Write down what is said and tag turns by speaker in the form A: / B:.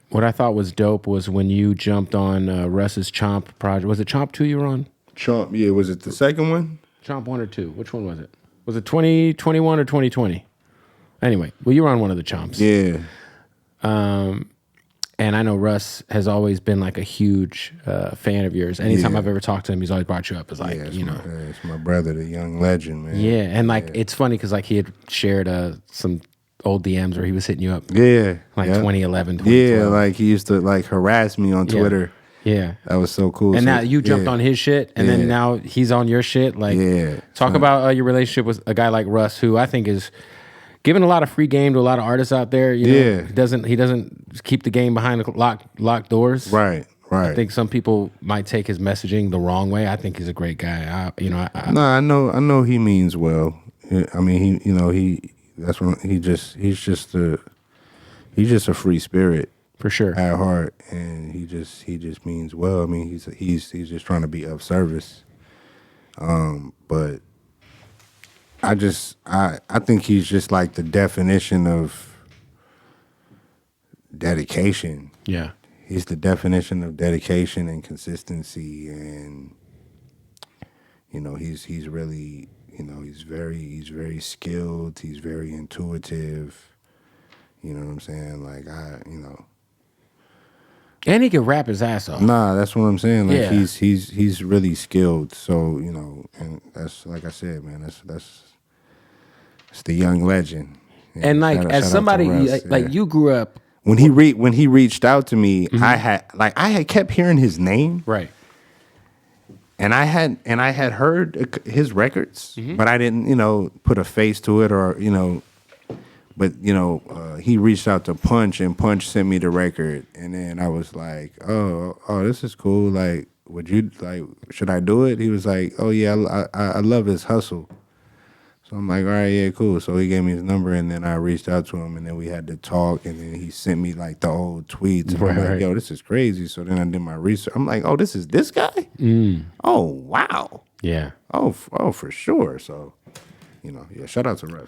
A: What I thought was dope was when you jumped on Russ's Chomp project. Was it Chomp 2 you were on?
B: Chomp, yeah. Was it the second one?
A: Chomp 1 or 2? Which one was it? Was it 2021 or 2020? Anyway, well, you were on one of the Chomps.
B: Yeah.
A: And I know Russ has always been like a huge fan of yours. Anytime I've ever talked to him, he's always brought you up as like,
B: It's my brother, the young legend, man.
A: Yeah, and like it's funny because like he had shared some old DMs where he was hitting you up.
B: Yeah.
A: Like 2011, 2012.
B: Yeah, like he used to like harass me on Twitter.
A: Yeah.
B: That was so cool.
A: And now you jumped on his shit, and then now he's on your shit. Like, talk about your relationship with a guy like Russ, who I think is giving a lot of free game to a lot of artists out there. You know, he doesn't keep the game behind the locked doors.
B: Right.
A: I think some people might take his messaging the wrong way. I think he's a great guy.
B: I know he means well. I mean, he's just a free spirit
A: for sure
B: at heart, and he just means well. I mean, he's just trying to be of service. But I think he's just like the definition of dedication.
A: Yeah.
B: He's the definition of dedication and consistency, and he's really, he's very skilled, he's very intuitive. You know what I'm saying? Like
A: and he can rap his ass off.
B: Nah, that's what I'm saying. Like he's really skilled. So, and that's like I said, man, that's the young legend.
A: And like as somebody like you grew up
B: when he reached out to me, I had kept hearing his name.
A: Right.
B: And I had heard his records, but I didn't, put a face to it or, but he reached out to Punch, and Punch sent me the record, and then I was like, oh, this is cool. Like, should I do it? He was like, oh yeah, I love his hustle. So I'm like, all right, yeah, cool. So he gave me his number, and then I reached out to him, and then we had to talk, and then he sent me like the old tweets. And I'm like, yo, this is crazy. So then I did my research. I'm like, oh, this is this guy? Oh, wow.
A: Yeah.
B: Oh, for sure. So, shout out to Russ.